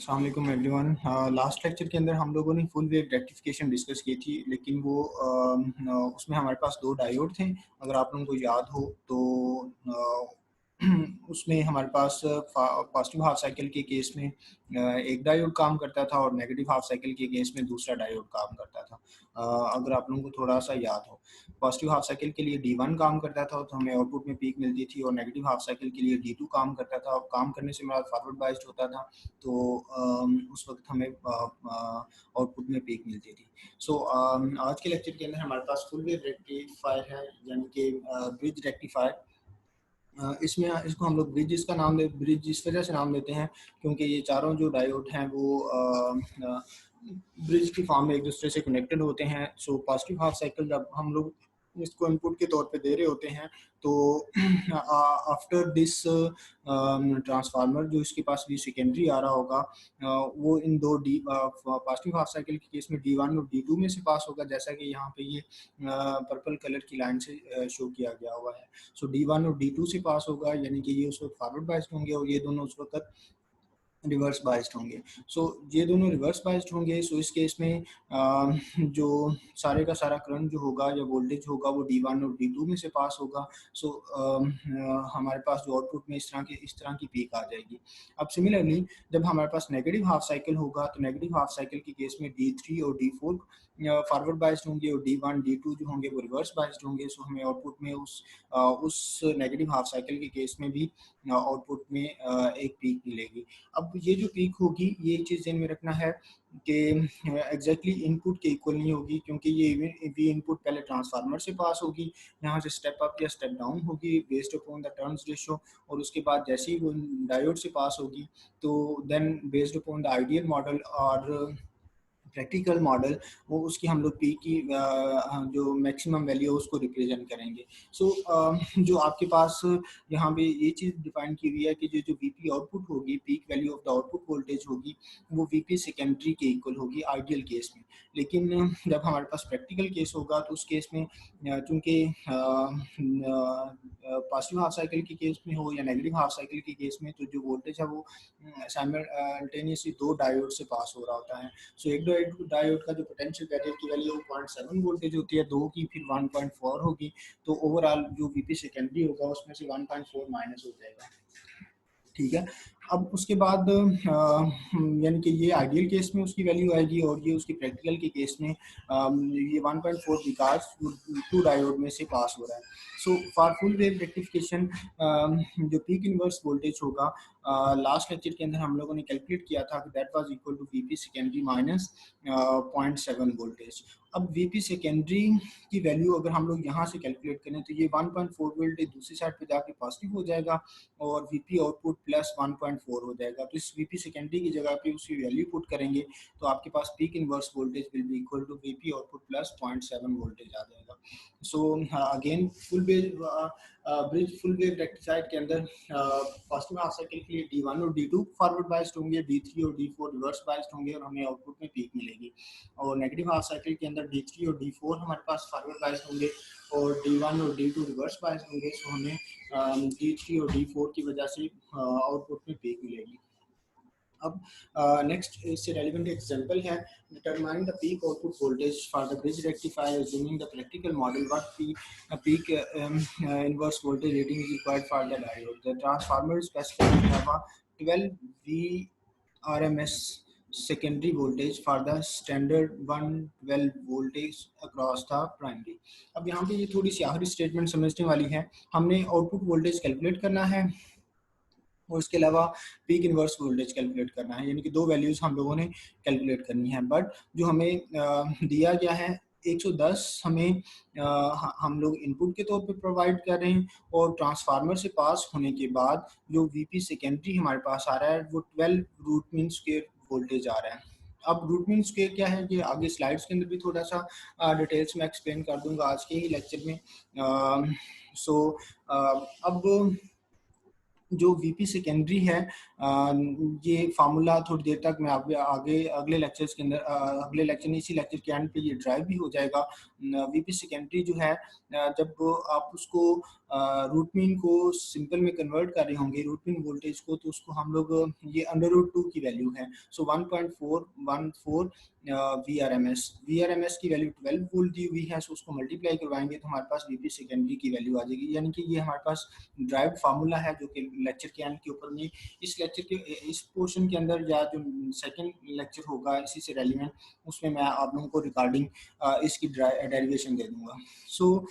अस्सलाम वालेकुम everyone. Last lecture के अंदर हम लोगों ने फुल वेव रेक्टिफिकेशन डिस्कस की थी, लेकिन वो उसमें हमारे पास दो डायोड थे। अगर आप लोगों को याद हो तो उसमें हमारे पास पॉजिटिव हाफ साइकिल के केस में एक डायोड काम करता था और नेगेटिव हाफ साइकिल के केस में दूसरा डायोड काम करता था। अगर आप लोगों को थोड़ा सा याद हो, पॉजिटिव हाफ साइकिल के लिए D1 काम करता था तो हमें आउटपुट में पीक मिलती थी, और नेगेटिव हाफ साइकिल के लिए D2 काम करता था। काम करने से मेरा फॉरवर्ड बाइस्ड होता था, तो उस वक्त हमें आउटपुट में पीक मिलती थी। आज के लेक्चर के अंदर हमारे पास फुल वेव रेक्टिफायर है, यानी कि ब्रिज रेक्टिफायर। इसमें इसको हम लोग ब्रिज इसका नाम ब्रिज इस वजह से नाम देते हैं क्योंकि ये चारों जो डायोड हैं वो ब्रिज की फॉर्म में एक दूसरे से कनेक्टेड होते हैं। सो पॉजिटिव हाफ साइकिल जब हम लोग इसको इनपुट के तौर पे दे रहे होते हैं तो आफ्टर दिस ट्रांसफार्मर जो इसके पास भी सेकेंडरी आ रहा होगा, वो इन दो पॉजिटिव हाफ साइकिल के केस में D1 और D2 में से पास होगा, जैसा कि यहाँ पे ये पर्पल कलर की लाइन से शो किया गया हुआ है। सो D1 और D2 से पास होगा, यानी कि ये उस वक्त फॉरवर्ड बाइस्ड होंगे और ये दोनों उस वक्त रिवर्स बाइस्ड होंगे। ये दोनों रिवर्स बाइस्ड होंगे। इस केस में जो सारे का सारा करंट जो होगा या वोल्टेज होगा वो D1 और D2 में से पास होगा। हमारे पास जो आउटपुट में इस तरह की पीक आ जाएगी। अब सिमिलरली जब हमारे पास नेगेटिव हाफ साइकिल होगा तो नेगेटिव हाफ साइकिल के केस में D3 और D4 फॉरवर्ड बाइस्ड होंगे और D1 D2 जो होंगे वो रिवर्स बाइस्ड होंगे। हमें आउटपुट में उस नेगेटिव हाफ साइकिल के केस में भी आउटपुट में एक पीक मिलेगी। अब ये जो पीक होगी, ये चीज़ ध्यान में रखना है कि एग्जैक्टली इनपुट के इक्वल नहीं होगी, क्योंकि ये वी इनपुट पहले ट्रांसफार्मर से पास होगी, यहाँ से स्टेप अप या स्टेप डाउन होगी based upon the turns ratio, और उसके बाद जैसे ही वो डायोड से पास होगी तो then based upon the ideal model और प्रैक्टिकल मॉडल, वो उसकी हम लोग पी की जो मैक्सिमम वैल्यू है उसको रिप्रेजेंट करेंगे। जो आपके पास यहाँ पे ये चीज़ डिफाइन की हुई है कि जो वीपी आउटपुट होगी, peak value of the output voltage होगी, वो वीपी सेकेंडरी के इक्वल होगी आइडियल केस में। लेकिन जब हमारे पास प्रैक्टिकल केस होगा तो उस केस में चूँकि पॉजिटिव हाफ साइकिल के केस में हो या नेगेटिव हाफ साइकिल के केस में, तो जो वोल्टेज है वो साइमल्टेनियसली दो डायोड से पास हो रहा होता है। एक डायोड का जो पोटेंशियल बैरियर की वैल्यू 0.7 वोल्टेज होती है, दो की फिर 1.4 होगी, तो ओवरऑल जो वीपी सेकेंडरी होगा उसमें से 1.4 माइनस हो जाएगा। ठीक है। अब उसके बाद यानी कि ये आइडियल केस में उसकी वैल्यू आएगी और ये उसकी प्रैक्टिकल के केस में ये 1.4 बिकॉज टू डायोड में से पास हो रहा है। फॉर फुल वेव रेक्टिफिकेशन जो पीक इनवर्स वोल्टेज होगा, लास्ट लेक्चर के अंदर हम लोगों ने कैलकुलेट किया था कि that was equal to VP secondary minus 0.7 voltage. अब वीपी सेकेंडरी की वैल्यू अगर हम लोग यहाँ से कैलकुलेट करें तो ये 1.4 वोल्टेज दूसरी साइड पे जाके पॉजिटिव हो जाएगा और वीपी आउटपुट प्लस 1.4 हो जाएगा। तो इस वीपी सेकेंडरी की जगह पे उसकी वैल्यू पुट करेंगे तो आपके पास peak inverse voltage will be equal to VP output plus 0.7 voltage आ जाएगा। Again full wave bridge full wave rectifier के अंदर पॉजिटिव हाफ साइकिल के लिए D1 और D2 फॉरवर्ड बाइस्ड होंगे, D3 और D4 रिवर्स बाइस्ड होंगे और हमें आउटपुट में पीक मिलेगी। और नेगेटिव हाफ साइकिल के अंदर D3 और D4 हमारे पास फॉरवर्ड बाइस्ड होंगे और D1 और D2 रिवर्स बाइस्ड होंगे। हमें D3 और D4 की वजह से आउटपुट में पीक मिलेगी। अब नेक्स्ट इससे रेलिवेंट एग्जांपल है, determine the peak output voltage for the bridge rectifier assuming the practical model. What peak inverse voltage rating is required for the diode. The transformer specified have a 12 VRMS secondary voltage for the standard 112 voltage across the primary। अब यहाँ पे ये थोड़ी सी आखिरी statement समझने वाली है। हमने आउटपुट वोल्टेज कैलकुलेट करना है और इसके अलावा पीक इनवर्स वोल्टेज कैलकुलेट करना है, यानी कि दो वैल्यूज हम लोगों ने कैलकुलेट करनी है। बट जो हमें दिया गया है 110 हमें हम लोग इनपुट के तौर पे प्रोवाइड कर रहे हैं और ट्रांसफार्मर से पास होने के बाद जो वीपी सेकेंडरी हमारे पास आ रहा है वो 12 रूट मीन स्क्वायर वोल्टेज आ रहा है। अब रूट मीन स्क्वायर क्या है, ये आगे स्लाइड्स के अंदर भी थोड़ा सा डिटेल्स में एक्सप्लेन कर दूंगा आज के ही लेक्चर में। अब जो वीपी सेकेंडरी है, ये फार्मूला थोड़ी देर तक मैं आगे अगले लेक्चर्स के अंदर अगले लेक्चर नहीं इसी लेक्चर के एंड पे ये ड्राइव भी हो जाएगा। वीपी सेकेंडरी जो है जब आप उसको रूट मीन को सिंपल में कन्वर्ट कर रहे होंगे रूट मीन वोल्टेज को, तो उसको हम लोग ये अंडर रूट 2 की वैल्यू है, सो 1.414 वी आर एम एस की वैल्यू 12 वोल्ट दी हुई है, सो उसको मल्टीप्लाई करवाएंगे तो हमारे पास वीपी सेकेंडरी की वैल्यू आ जाएगी। यानी कि ये हमारे पास ड्राइव्ड फार्मूला है जो कि लेक्चर के एंड के ऊपर में इस लेक्चर के इस पोर्शन के अंदर या जो सेकंड लेक्चर होगा इसी से रेलिवेंट, उसमें मैं आप लोगों को रिकॉर्डिंग इसकी डेरिवेशन दे दूंगा। सो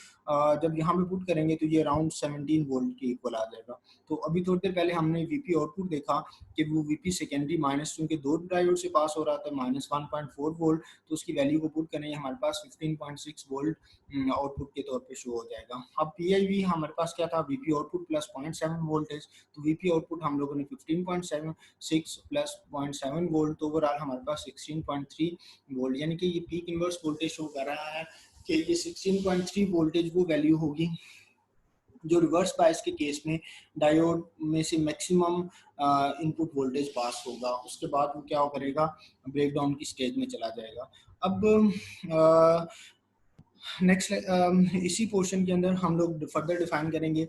जब यहाँ पे पुट करेंगे तो ये अराउंड 17 वोल्ट के इक्वल आ जाएगा। तो अभी थोड़ी देर पहले हमने वीपी आउटपुट देखा कि वो वीपी सेकेंडरी माइनस, चूंकि दो डायोड से पास हो रहा था, -1.4 वोल्ट, तो उसकी वैल्यू को पुट करेंगे हमारे पास 15.6 वोल्ट आउटपुट के तौर पे शो हो जाएगा। अब पीआईवी हमारे पास क्या था, वीपी आउटपुट प्लस 0.7 वोल्टेज, तो वीपी आउटपुट हम लोगों ने 15.76 प्लस 0.7 वोल्ट, तो ओवरऑल हमारे पास 16.3 वोल्ट, यानी कि ये पीक इनवर्स वोल्टेज शो कर रहा है कि ये 16.3 वोल्टेज वो वैल्यू होगी जो रिवर्स बायस के केस में डायोड में से मैक्सिमम इनपुट वोल्टेज पास होगा, उसके बाद वो क्या करेगा, ब्रेकडाउन की स्टेज में चला जाएगा। अब नेक्स्ट इसी पोर्शन के अंदर हम लोग फर्दर डिफाइन करेंगे।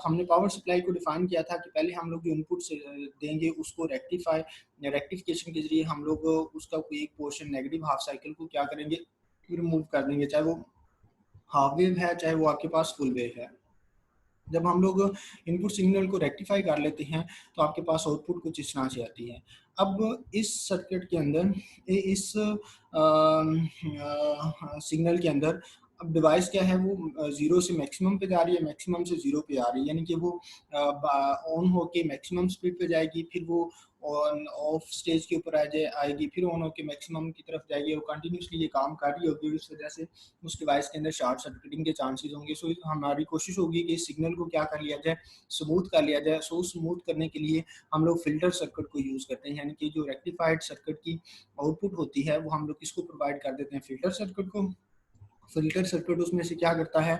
हमने पावर सप्लाई को डिफाइन किया था कि पहले हम लोग जो इनपुट से देंगे उसको रेक्टिफिकेशन के जरिए हम लोग उसका कोई एक पोर्शन नेगेटिव हाफ साइकिल को क्या करेंगे, रिमूव कर देंगे, चाहे वो हाफ वेव है चाहे वो आपके पास फुल वेव है। जब हम लोग इनपुट सिग्नल को रेक्टिफाई कर लेते हैं तो आपके पास आउटपुट कुछ इस तरह से आती है। अब इस सर्किट के अंदर इस सिग्नल के अंदर अब डिवाइस क्या है, वो जीरो से मैक्सिमम पे जा रही है, मैक्सिमम से जीरो पे आ रही है, यानी कि वो ऑन होके मैक्सिमम स्पीड पे जाएगी, फिर वो ऑन ऑफ स्टेज के ऊपर आएगी, फिर ऑन होके मैक्सिमम की तरफ जाएगी और कंटिन्यूसली ये काम कर रही होगी। इस वजह से उस डिवाइस के अंदर शॉर्ट सर्किटिंग के चांसेस होंगे। सो हमारी कोशिश होगी कि इस सिग्नल को क्या कर लिया जाए, स्मूथ कर लिया जाए। सो स्मूथ करने के लिए हम लोग फिल्टर सर्किट को यूज़ करते हैं, यानी कि जो रेक्टिफाइड सर्किट की आउटपुट होती है वो हम लोग किसको प्रोवाइड कर देते हैं, फिल्टर सर्किट को। फिल्टर सर्किट उसमें से क्या करता है,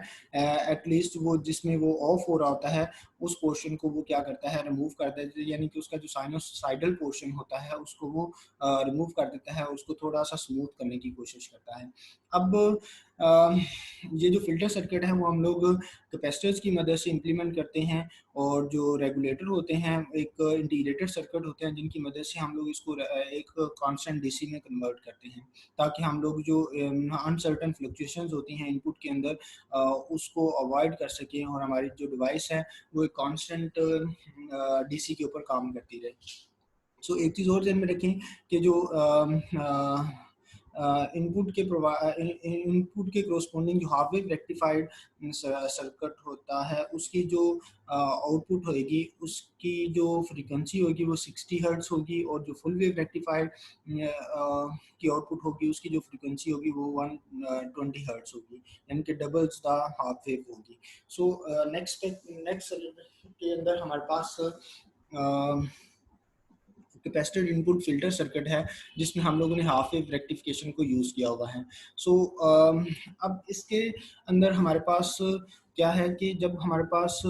एटलीस्ट वो जिसमें वो ऑफ हो रहा होता है उस पोर्शन को वो क्या करता है, रिमूव कर देता है, यानी कि उसका जो साइनोसाइडल पोर्शन होता है उसको वो रिमूव कर देता है, उसको थोड़ा सा स्मूथ करने की कोशिश करता है। अब ये जो फिल्टर सर्किट है वो हम लोग कैपेसिटर्स की मदद से इम्प्लीमेंट करते हैं, और जो रेगुलेटर होते हैं एक इंटीग्रेटेड सर्किट होते हैं जिनकी मदद से हम लोग इसको एक कांस्टेंट डीसी में कन्वर्ट करते हैं, ताकि हम लोग जो अनसर्टन फ्लक्चुएशंस होती हैं इनपुट के अंदर उसको अवॉइड कर सकें और हमारी जो डिवाइस है वो एक कांस्टेंट डीसी के ऊपर काम करती रहे। सो एक चीज़ और ध्यान में रखें कि जो इनपुट के कोरस्पॉन्डिंग जो हाफ वेव रेक्टिफाइड सर्किट होता है उसकी जो आउटपुट होगी उसकी जो फ्रीक्वेंसी होगी वो 60 हर्ट्ज होगी, और जो फुल वेव रेक्टिफाइड की आउटपुट होगी उसकी जो फ्रीक्वेंसी होगी वो 120 हर्ट्ज होगी, यानी कि डबल्स द हाफ वेव होगी। सो नेक्स्ट के अंदर हमारे पास कैपेसिटर इनपुट फिल्टर सर्किट है जिसमें हम लोगों ने हाफ वेव रेक्टिफिकेशन को यूज़ किया हुआ है। सो अब इसके अंदर हमारे पास क्या है कि जब हमारे पास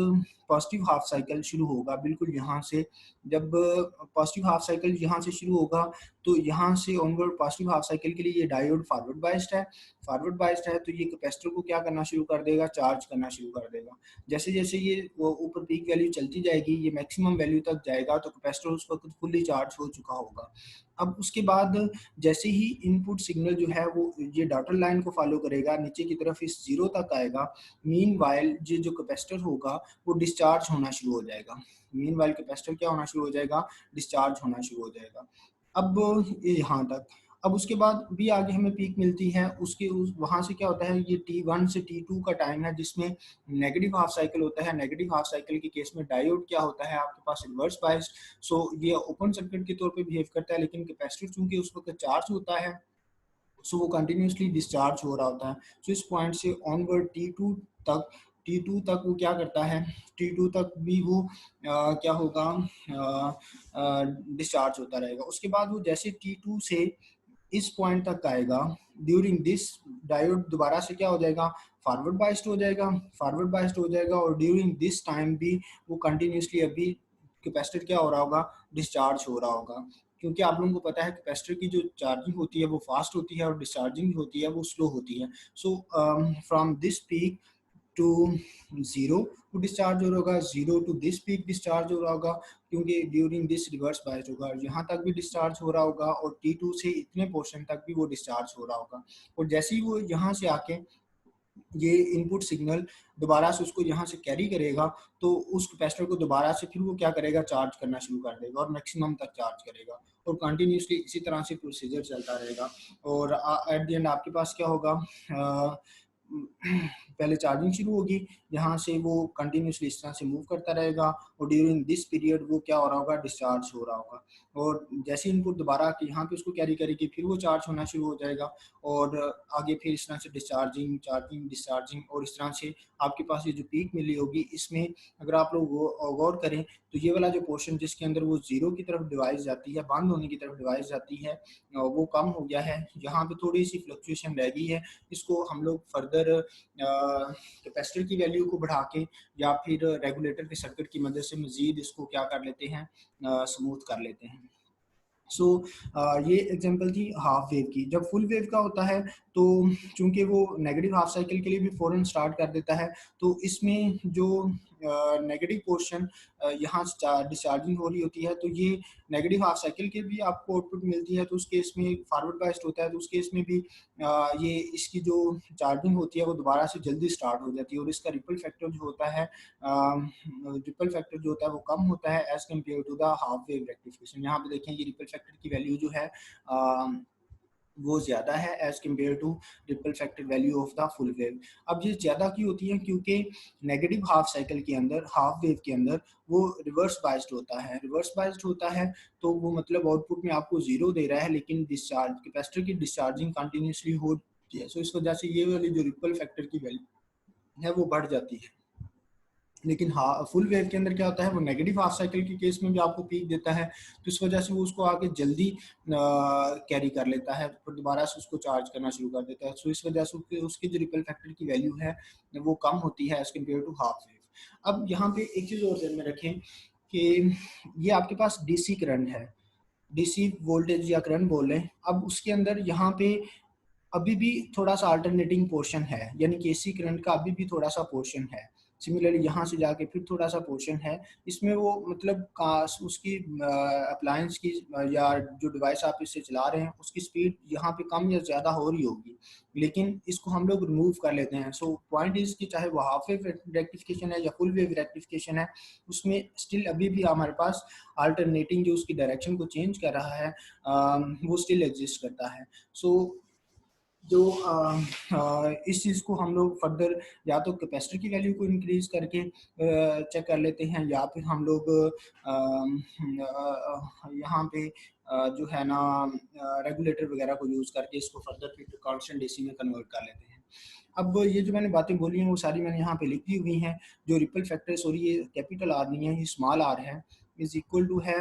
पॉजिटिव हाफ साइकिल शुरू होगा, बिल्कुल यहाँ से जब पॉजिटिव हाफ साइकिल यहाँ से शुरू होगा तो यहाँ से ऑनवर्ड पॉजिटिव हाफ साइकिल के लिए ये डायोड फॉरवर्ड बाइस्ड है, तो ये कैपेसिटर को क्या करना शुरू कर देगा, चार्ज करना शुरू कर देगा। जैसे जैसे ये ऊपर पीक वैल्यू चलती जाएगी, ये मैक्सिमम वैल्यू तक जाएगा तो कैपेसिटर उस वक्त फुल्ली चार्ज हो चुका होगा। अब उसके बाद जैसे ही इनपुट सिग्नल जो है वो ये डॉटर लाइन को फॉलो करेगा, नीचे की तरफ इस जीरो तक आएगा, मीन वाइल ये जो कैपेसिटर होगा वो डिस्चार्ज होना शुरू हो जाएगा। मीन वाइल कैपेसिटर क्या होना शुरू हो जाएगा, डिस्चार्ज होना शुरू हो जाएगा। अब ये यहाँ तक, अब उसके बाद भी आगे हमें पीक मिलती है, उसके वहाँ से क्या होता है, ये T1 से T2 का टाइम है जिसमें नेगेटिव हाफ साइकिल होता है। नेगेटिव हाफ साइकिल के केस में डायोड क्या होता है आपके पास, रिवर्स बायस्ड, सो ये ओपन सर्किट के तौर पे बिहेव करता है, लेकिन कैपेसिटर चूंकि उस वक्त चार्ज होता है सो वो कंटिन्यूसली डिस्चार्ज हो रहा होता है। सो इस पॉइंट से ऑनवर्ड T2 तक वो क्या करता है, T2 तक भी वो क्या होगा, डिस्चार्ज होता रहेगा। उसके बाद वो जैसे T2 से इस पॉइंट तक आएगा, ड्यूरिंग दिस डायोड दोबारा से क्या हो जाएगा, फॉरवर्ड बाइस्ड हो जाएगा, और ड्यूरिंग दिस टाइम भी वो कंटिन्यूसली अभी कैपेसिटर क्या हो रहा होगा, डिस्चार्ज हो रहा होगा। क्योंकि आप लोगों को पता है कैपेसिटर की जो चार्जिंग होती है वो फास्ट होती है और डिस्चार्जिंग होती है वो स्लो होती है। So from this peak to zero को डिस्चार्ज हो रहा होगा, zero to this peak discharge हो रहा होगा क्योंकि ड्यूरिंग दिस रिवर्स बायस होगा, यहाँ तक भी डिस्चार्ज हो रहा होगा और T2 से इतने पोर्शन तक भी वो डिस्चार्ज हो रहा होगा। और जैसे ही वो यहाँ से आके ये इनपुट सिग्नल दोबारा से उसको यहाँ से कैरी करेगा तो उस कैपेसिटर को दोबारा से फिर वो क्या करेगा, चार्ज करना शुरू कर देगा और मैक्सिमम तक चार्ज करेगा और कंटिन्यूसली इसी तरह से प्रोसीजर चलता रहेगा। और एट द एंड आपके पास क्या होगा, पहले चार्जिंग शुरू होगी, यहाँ से वो कंटिन्यूसली इस तरह से मूव करता रहेगा और ड्यूरिंग दिस पीरियड वो क्या हो रहा होगा, डिस्चार्ज हो रहा होगा। और जैसे इनपुट दोबारा कि यहाँ पे उसको कैरी करेगी फिर वो चार्ज होना शुरू हो जाएगा और आगे फिर इस तरह से डिस्चार्जिंग, चार्जिंग, डिस्चार्जिंग और इस तरह से आपके पास ये जो पीक मिली होगी, इसमें अगर आप लोग गौर करें तो ये वाला जो पोर्शन जिसके अंदर वो जीरो की तरफ डिवाइस जाती है, बंद होने की तरफ डिवाइस जाती है, वो कम हो गया है। यहाँ पे थोड़ी सी फ्लक्चुएशन रह गई है, इसको हम लोग फर्दर कैपेसिटर की वैल्यू को बढ़ा के या फिर रेगुलेटर के सर्किट की मदद से मजीद इसको क्या कर लेते हैं, स्मूथ कर लेते हैं। सो ये एग्जांपल थी हाफ वेव की। जब फुल वेव का होता है तो चूंकि वो नेगेटिव हाफ साइकिल के लिए भी फ़ौरन स्टार्ट कर देता है, तो इसमें जो नेगेटिव पोर्शन यहाँ डिस्चार्जिंग हो रही होती है, तो ये नेगेटिव हाफ साइकिल के भी आपको आउटपुट मिलती है, तो उस केस में फॉरवर्ड बायस्ड होता है, तो उस केस में भी ये इसकी जो चार्जिंग होती है वो दोबारा से जल्दी स्टार्ट हो जाती है और इसका रिपल फैक्टर जो होता है, रिपल फैक्टर जो होता है वो कम होता है as compare to the half wave rectification. यहाँ पे देखें ये रिपल फैक्टर की वैल्यू जो है वो ज़्यादा है as compare to ripple factor value of the full wave. अब ये ज़्यादा क्यों होती है, क्योंकि नेगेटिव हाफ साइकिल के अंदर, हाफ वेव के अंदर वो रिवर्स बाइस्ड होता है। रिवर्स बाइस्ड होता है तो वो मतलब आउटपुट में आपको जीरो दे रहा है लेकिन डिस्चार्ज कैपेसिटर की डिस्चार्जिंग कंटिन्यूसली होती है, सो इस वजह से ये वाली जो रिपल फैक्टर की वैल्यू है वो बढ़ जाती है। लेकिन फुल वेव के अंदर क्या होता है, वो नेगेटिव हाफ साइकिल के केस में भी आपको पीक देता है, तो इस वजह से वो उसको आगे जल्दी कैरी कर लेता है, फिर दोबारा से उसको चार्ज करना शुरू कर देता है। सो इस वजह से उसकी जो रिपल फैक्टर की वैल्यू है वो कम होती है as compare to half wave. अब यहाँ पे एक चीज़ और ध्यान में रखें कि ये आपके पास डीसी करंट है, डीसी वोल्टेज या करंट बोल रहे हैं। अब उसके अंदर यहाँ पे अभी भी थोड़ा सा अल्टरनेटिंग पोर्शन है, यानी कि एसी करंट का अभी भी थोड़ा सा पोर्शन है। सिमिलरली यहाँ से जाके फिर थोड़ा सा पोर्शन है, इसमें वो मतलब उसकी अप्लायंस की या जो डिवाइस आप इससे चला रहे हैं उसकी स्पीड यहाँ पे कम या ज़्यादा हो रही होगी, लेकिन इसको हम लोग रिमूव कर लेते हैं। सो पॉइंट इज कि चाहे वो हाफ वेव रेक्टिफिकेशन है या फुल वेव रेक्टिफिकेशन है, उसमें स्टिल अभी भी हमारे पास अल्टरनेटिंग जो उसकी डायरेक्शन को चेंज कर रहा है वो स्टिल एग्जिस्ट करता है। सो जो इस चीज़ को हम लोग फर्दर या तो कैपेसिटर की वैल्यू को इंक्रीज करके चेक कर लेते हैं या फिर हम लोग यहाँ पे जो है ना रेगुलेटर वगैरह को यूज़ करके इसको फर्दर फिर कांस्टेंट डीसी में कन्वर्ट कर लेते हैं। अब ये जो मैंने बातें बोली हैं वो सारी मैंने यहाँ पे लिखी हुई हैं। जो रिपल फैक्टर, सॉरी ये कैपिटल आर नहीं है, ये स्मॉल आर है, इज इक्वल टू है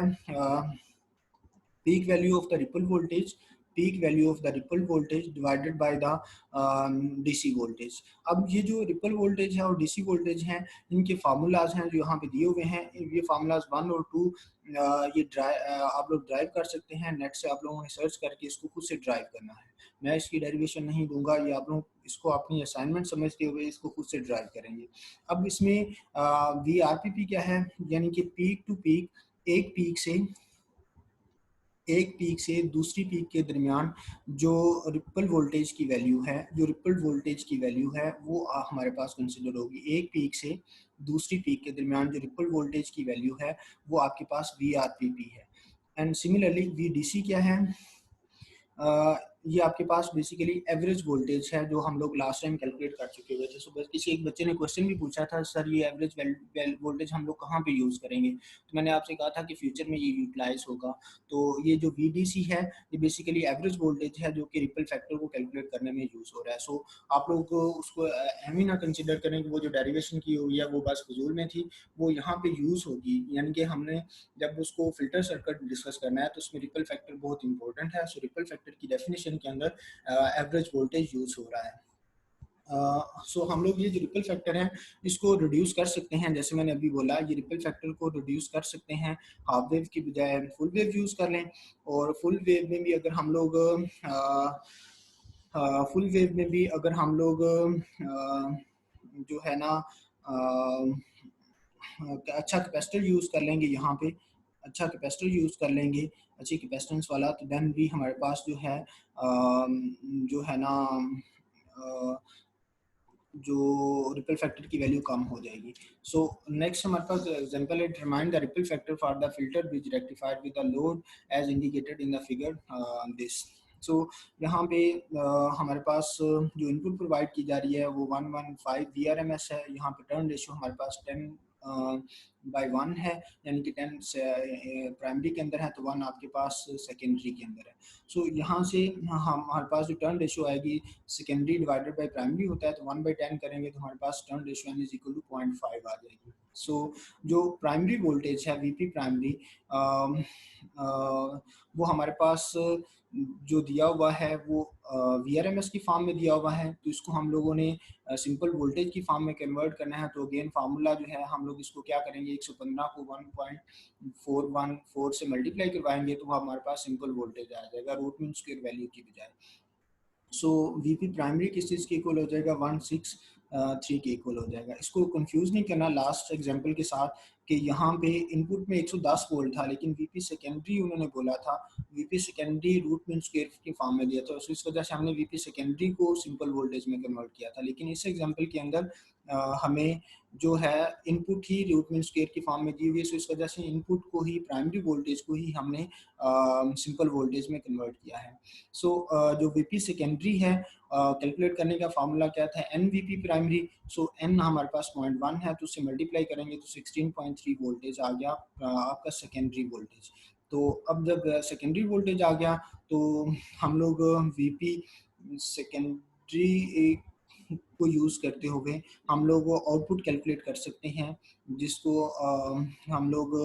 peak value of the ripple voltage, peak value of the ripple voltage divided by the DC voltage। अब ये जो रिपल वोल्टेज है और DC वोल्टेज हैं, इनके फार्मूलाज हैं जो यहाँ पे दिए हुए हैं। ये फार्मूलाज 1 और 2 ये आप लोग ड्राइव कर सकते हैं, नेट से आप लोगों ने सर्च करके इसको खुद से ड्राइव करना है। मैं इसकी डेरिवेशन नहीं दूंगा, ये आप लोग इसको अपनी असाइनमेंट समझते हुए इसको खुद से ड्राइव करेंगे। अब इसमें VRPP क्या है, यानी कि पीक टू पीक, एक पीक से दूसरी पीक के दरमियान जो रिपल वोल्टेज की वैल्यू है, वो हमारे पास कंसिडर होगी। एक पीक से दूसरी पीक के दरमियान जो रिपल वोल्टेज की वैल्यू है वो आपके पास VRPP है। एंड सिमिलरली VDC क्या है, ये आपके पास बेसिकली एवरेज वोल्टेज है जो हम लोग लास्ट टाइम कैलकुलेट कर चुके हुए थे। सो बस किसी एक बच्चे ने क्वेश्चन भी पूछा था, सर ये एवरेज वोल्टेज हम लोग कहाँ पे यूज़ करेंगे, तो मैंने आपसे कहा था कि फ्यूचर में ये यूटिलाइज होगा। तो ये जो VDC है ये बेसिकली एवरेज वोल्टेज है जो कि रिपल फैक्टर को कैलकुलेट करने में यूज़ हो रहा है। सो आप लोग को उसको अहम ही ना कंसिडर करें कि वो जो डेरिवेशन की हुई है वो बस फजूल में थी, वो यहाँ पे यूज़ होगी। यानी कि हमने जब उसको फिल्टर सर्किट डिस्कस करना है तो उसमें रिपल फैक्टर बहुत इंपॉर्टेंट है। सो रिपल फैक्टर की डेफिनेशन के अंदर एवरेज वोल्टेज यूज हो रहा है। सो हम लोग ये जो रिपल फैक्टर है इसको रिड्यूस कर सकते हैं, जैसे मैंने अभी बोला ये रिपल फैक्टर को रिड्यूस कर सकते हैं, हाफ वेव की बजाय फुल वेव यूज कर लें। और फुल वेव में भी अगर हम लोग जो है ना अच्छा कैपेसिटर यूज़ कर लेंगे, यहाँ पे अच्छा कैपेसिटर यूज़ कर लेंगे, अच्छी कैपेसिटेंस वाला, तो देन भी हमारे पास जो है ना जो रिपल फैक्टर की वैल्यू कम हो जाएगी। सो नेक्स्ट हमारे पास एग्जांपल है, determine the ripple factor for the filter which rectified with the load as indicated in the figure this. So यहाँ पे हमारे पास जो इनपुट प्रोवाइड की जा रही है वो 115 VRMS है। यहाँ पे टर्न रेशियो हमारे पास 10/1 है, यानी कि 10 प्राइमरी के अंदर है तो 1 आपके पास सेकेंडरी के अंदर है। सो यहाँ से हमारे पास जो टर्न रेशियो आएगी, सेकेंडरी डिवाइडेड बाय प्राइमरी होता है, तो 1/10 करेंगे तो हमारे पास turn ratio n is equal to 0.5 आ जाएगी। सो जो प्राइमरी वोल्टेज है वीपी प्राइमरी, वो हमारे पास जो दिया हुआ है वो VRMS की फॉर्म में दिया हुआ है, तो इसको हम लोगों ने सिंपल वोल्टेज की फॉर्म में कन्वर्ट करना है। तो अगेन फार्मूला जो है हम लोग इसको क्या करेंगे, 115 को 1.414 से मल्टीप्लाई करवाएंगे तो हमारे पास सिंपल वोल्टेज आ जाएगा रूट मीन स्क्वायर वैल्यू की बजाय। सो वीपी प्राइमरी किस चीज़ के इक्वल हो जाएगा, 163 के इक्वल हो जाएगा। इसको कंफ्यूज नहीं करना लास्ट एग्जांपल के साथ कि यहाँ पे इनपुट में 110 वोल्ट था, लेकिन वीपी सेकेंडरी उन्होंने बोला था, VP secondary root mean square की फॉर्म में दिया था, तो इस वजह से हमने वीपी सेकेंडरी को सिंपल वोल्टेज में कन्वर्ट किया था। लेकिन इस एग्जाम्पल के अंदर हमें जो है इनपुट ही रूट मीन स्क्वायर की फॉर्म में दी हुई है, सो इस वजह से इनपुट को ही, प्राइमरी वोल्टेज को ही हमने सिंपल वोल्टेज में कन्वर्ट किया है। सो जो वीपी सेकेंडरी है, कैलकुलेट करने का फार्मूला क्या था, एन वीपी प्राइमरी। सो एन हमारे पास 0.1 है, तो उससे मल्टीप्लाई करेंगे तो 16.3 वोल्टेज आ गया आपका सेकेंडरी वोल्टेज। तो अब जब सेकेंडरी वोल्टेज आ गया तो हम लोग वीपी सेकेंडरी को यूज़ करते हुए हम लोग आउटपुट कैलकुलेट कर सकते हैं, जिसको हम लोग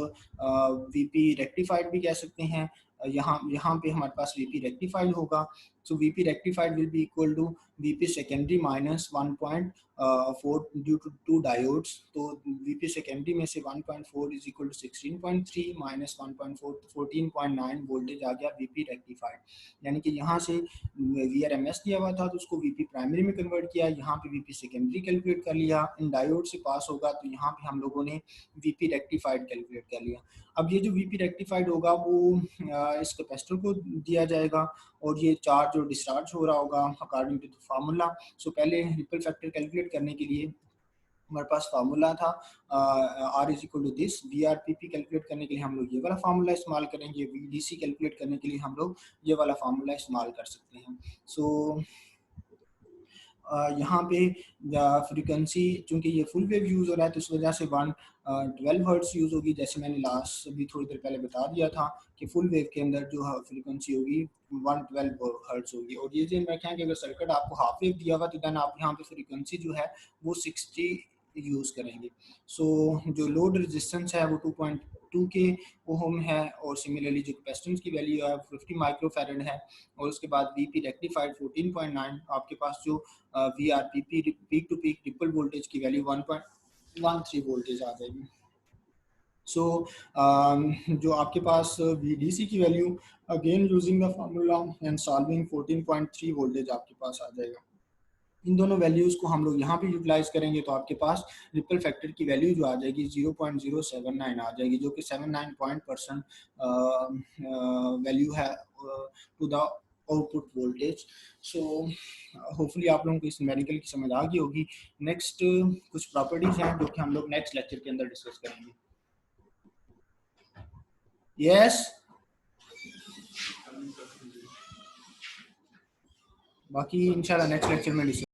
वीपी रेक्टिफाइड भी कह सकते हैं। यहाँ पे हमारे पास वीपी रेक्टिफाइड होगा, so VP rectified will be equal to VP secondary minus 1.4 due to 2 diodes. तो वीपी सेकेंडरी में से 1.4 is equal to 16.3 minus 1.4 14.9 voltage आ गया वीपी रेक्टिफाइड। यानी कि यहाँ से VRMS दिया हुआ था तो उसको वीपी प्राइमरी में कन्वर्ट किया, यहाँ पे वीपी सेकेंडरी कैलकुलेट कर लिया, इन डायोड से पास होगा तो यहाँ पे हम लोगों ने वीपी रेक्टिफाइड कैलकुलेट कर लिया। अब ये जो वीपी रेक्टिफाइड होगा वो इस कैपेसिटर को दिया जाएगा और ये चार्ज और डिस्चार्ज हो रहा होगा according to the formula. So पहले रिपल फैक्टर कैलकुलेट करने के लिए हमारे पास फार्मूला था R is equal to this. VRPP calculate करने के लिए हम लोग ये वाला फार्मूला इस्तेमाल करेंगे, VDC कैलकुलेट करने के लिए हम लोग ये वाला फार्मूला इस्तेमाल कर सकते हैं। सो यहाँ पे फ्रीक्वेंसी चूंकि ये फुल वेव यूज़ हो रहा है तो इस वजह से 112 हर्ट्स यूज़ होगी, जैसे मैंने लास्ट अभी थोड़ी देर पहले बता दिया था कि फुल वेव के अंदर जो फ्रीक्वेंसी होगी 112 हर्ट्स होगी। और ये ध्यान रखें कि अगर सर्किट आपको हाफ वेव दिया हुआ तो देन आप यहाँ पे फ्रीक्वेंसी जो है वो 60 यूज़ करेंगे। सो जो लोड रेजिस्टेंस है वो 2.2 के ओम है, और सिमिलरली जो कैपेसिटेंस की वैल्यू है 50 माइक्रोफैरड है, और उसके बाद वीपी रेक्टिफाइड 14.9, आपके पास जो VRPP peak to peak ripple voltage की वैल्यू 1.13 वोल्टेज आ जाएगी। सो जो आपके पास VDC की value again using the formula and solving 14.3 voltage आपके पास आ जाएगा। इन दोनों वैल्यूज़ को हम लोग यहाँ पे यूटिलाइज करेंगे तो आपके पास रिपल फैक्टर की वैल्यू जो आ जाएगी 0.079 आ जाएगी, जो कि 79% वैल्यू है to the output voltage. So hopefully आप लोगों को इस मेडिकल की समझ आ गई होगी। नेक्स्ट कुछ प्रॉपर्टीज हैं जो कि हम लोग नेक्स्ट लेक्चर के अंदर डिस्कस करेंगे। यस बाकी इंशाल्लाह नेक्स्ट लेक्चर में डिस्कस